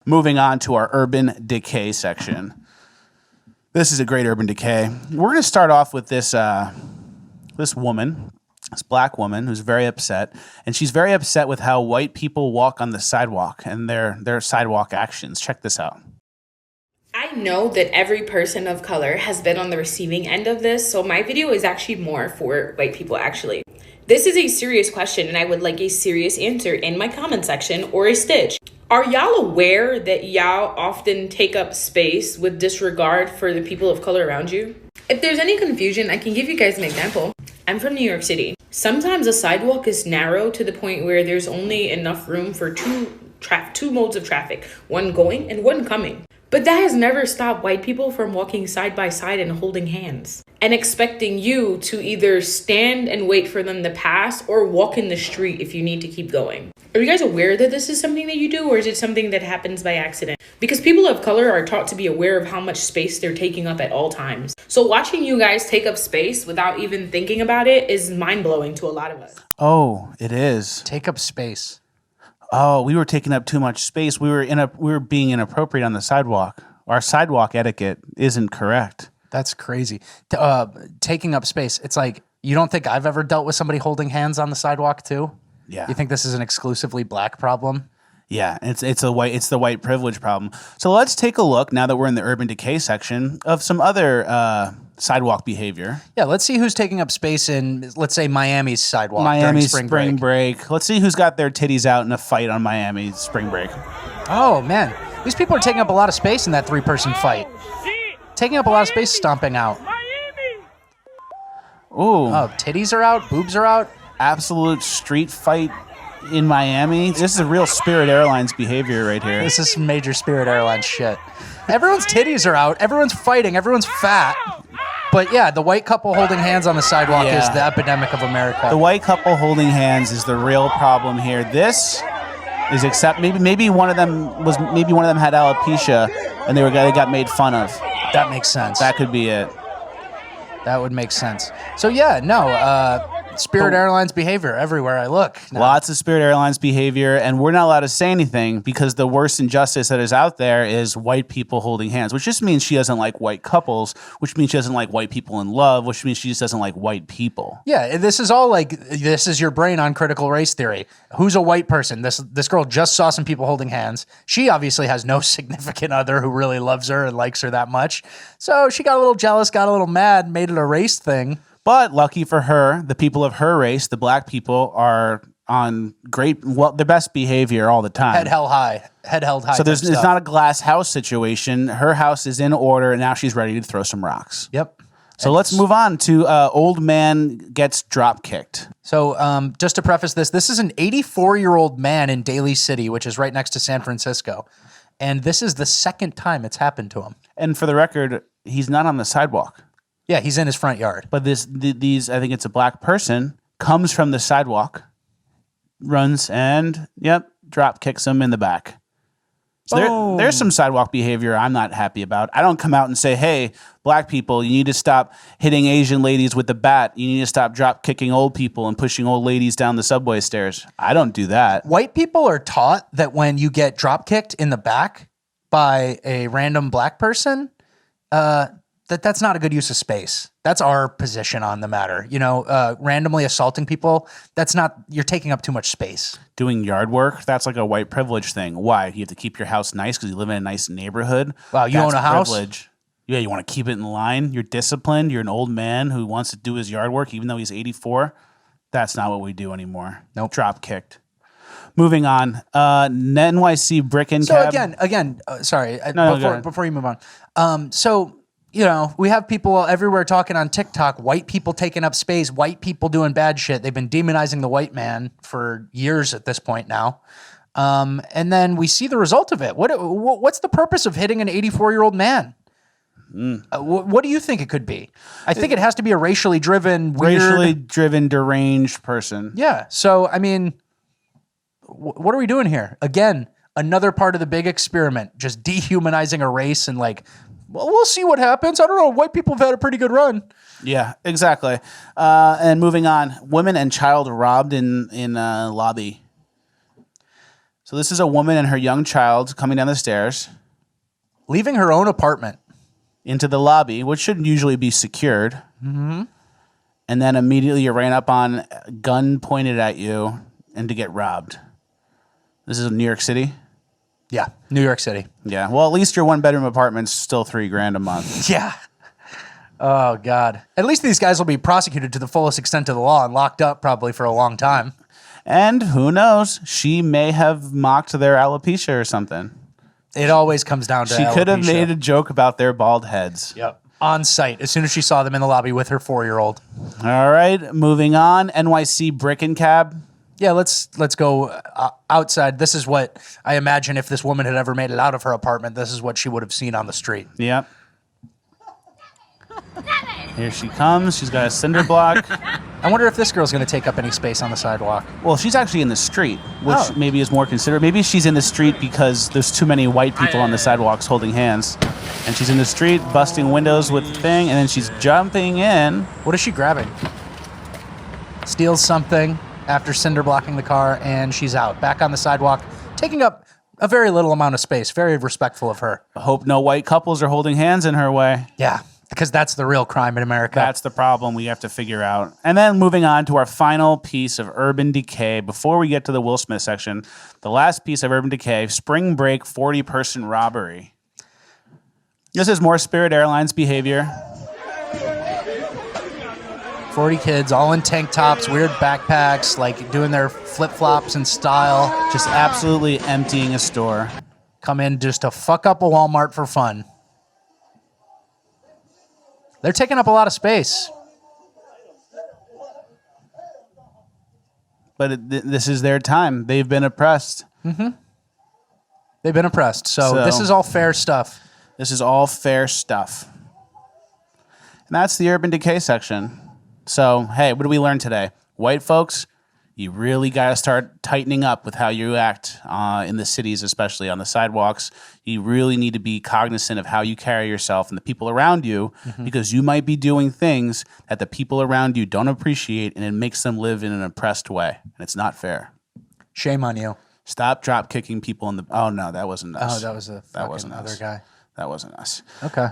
Moving on to our urban decay section. This is a great urban decay. We're going to start off with this woman, this black woman who's very upset, and she's very upset with how white people walk on the sidewalk and their sidewalk actions. Check this out. I know that every person of color has been on the receiving end of this, so my video is actually more for white people, actually. This is a serious question, and I would like a serious answer in my comment section or a stitch. Are y'all aware that y'all often take up space with disregard for the people of color around you? If there's any confusion, I can give you guys an example. I'm from New York City. Sometimes a sidewalk is narrow to the point where there's only enough room for two modes of traffic, one going and one coming. But that has never stopped white people from walking side by side and holding hands and expecting you to either stand and wait for them to pass or walk in the street if you need to keep going. Are you guys aware that this is something that you do, or is it something that happens by accident? Because people of color are taught to be aware of how much space they're taking up at all times. So watching you guys take up space without even thinking about it is mind-blowing to a lot of us. Oh, it is. Take up space. Oh, we were taking up too much space. We were being inappropriate on the sidewalk. Our sidewalk etiquette isn't correct. That's crazy. Taking up space. It's like, you don't think I've ever dealt with somebody holding hands on the sidewalk too? Yeah. You think this is an exclusively black problem? Yeah, it's the white privilege problem. So let's take a look, now that we're in the urban decay section, of some other sidewalk behavior. Yeah, let's see who's taking up space in, let's say, Miami's sidewalk during spring break. Let's see who's got their titties out in a fight on Miami spring break. Oh, man. These people are taking up a lot of space in that three-person fight. Taking up a lot of space stomping out. Ooh. Oh, titties are out, boobs are out. Absolute street fight in Miami. This is a real Spirit Airlines behavior right here. This is some major Spirit Airlines shit. Everyone's titties are out. Everyone's fighting. Everyone's fat. But yeah, the white couple holding hands on the sidewalk is the epidemic of America. The white couple holding hands is the real problem here. This is maybe one of them had alopecia and they got made fun of. That makes sense. That could be it. That would make sense. So yeah, no, Spirit Airlines behavior everywhere I look. No. Lots of Spirit Airlines behavior, and we're not allowed to say anything because the worst injustice that is out there is white people holding hands, which just means she doesn't like white couples, which means she doesn't like white people in love, which means she just doesn't like white people. Yeah, this is all like, this is your brain on critical race theory. Who's a white person? This girl just saw some people holding hands. She obviously has no significant other who really loves her and likes her that much. So she got a little jealous, got a little mad, made it a race thing. But lucky for her, the people of her race, the black people, are on their best behavior all the time. Head held high. So it's not a glass house situation. Her house is in order, and now she's ready to throw some rocks. Yep. So let's move on to old man gets drop kicked. So just to preface this is an 84-year-old man in Daly City, which is right next to San Francisco. And this is the second time it's happened to him. And for the record, he's not on the sidewalk. Yeah, he's in his front yard. But I think it's a black person, comes from the sidewalk, runs, and, drop kicks him in the back. So there's some sidewalk behavior I'm not happy about. I don't come out and say, hey, black people, you need to stop hitting Asian ladies with the bat. You need to stop drop kicking old people and pushing old ladies down the subway stairs. I don't do that. White people are taught that when you get drop kicked in the back by a random black person, that's not a good use of space. That's our position on the matter. Randomly assaulting people, you're taking up too much space. Doing yard work, that's like a white privilege thing. Why? You have to keep your house nice because you live in a nice neighborhood. Wow, you own a house? Privilege. Yeah, you want to keep it in line. You're disciplined. You're an old man who wants to do his yard work even though he's 84. That's not what we do anymore. Nope. Drop kicked. Moving on. NYC brick and cab. So again, sorry. No, before you move on. We have people everywhere talking on TikTok, white people taking up space, white people doing bad shit. They've been demonizing the white man for years at this point now. And then we see the result of it. What's the purpose of hitting an 84-year-old man? What do you think it could be? I think it has to be a racially driven, deranged person. Yeah. So, I mean, what are we doing here? Again, another part of the big experiment, just dehumanizing a race and we'll see what happens. I don't know. White people have had a pretty good run. Yeah, exactly. And moving on, women and child robbed in lobby. So this is a woman and her young child coming down the stairs Leaving her own apartment. into the lobby, which should usually be secured. Mm-hmm. And then immediately you're ran up on, gun pointed at you, and to get robbed. This is New York City? Yeah, New York City. Yeah. Well, at least your one-bedroom apartment's still $3,000 a month. Yeah. Oh, God. At least these guys will be prosecuted to the fullest extent of the law and locked up probably for a long time. And who knows? She may have mocked their alopecia or something. It always comes down to She could have alopecia. made a joke about their bald heads. Yep. On site, as soon as she saw them in the lobby with her 4-year-old. All right, moving on. NYC Brick and Cab. Yeah, let's go outside. This is what I imagine if this woman had ever made it out of her apartment, this is what she would have seen on the street. Yep. Here she comes. She's got a cinder block. I wonder if this girl's going to take up any space on the sidewalk. Well, she's actually in the street, which Oh. maybe is more considerate. Maybe she's in the street because there's too many white people on the sidewalks holding hands. And she's in the street busting windows with the thing, and then she's jumping in. What is she grabbing? Steals something after cinder blocking the car, and she's out. Back on the sidewalk, taking up a very little amount of space. Very respectful of her. I hope no white couples are holding hands in her way. Yeah, because that's the real crime in America. That's the problem we have to figure out. And then moving on to our final piece of urban decay. Before we get to the Will Smith section, the last piece of urban decay, spring break 40-person robbery. This is more Spirit Airlines behavior. 40 kids, all in tank tops, weird backpacks, like doing their flip-flops in style. Just absolutely emptying a store. Come in just to fuck up a Walmart for fun. They're taking up a lot of space. But this is their time. They've been oppressed. They've been oppressed. So this is all fair stuff. This is all fair stuff. And that's the urban decay section. So, hey, what did we learn today? White folks, you really got to start tightening up with how you act in the cities, especially on the sidewalks. You really need to be cognizant of how you carry yourself and the people around you, because you might be doing things that the people around you don't appreciate, and it makes them live in an oppressed way. And it's not fair. Shame on you. Stop drop kicking people in the... Oh, no, that wasn't us. Oh, that was a fucking wasn't other us. guy. That wasn't us. Okay.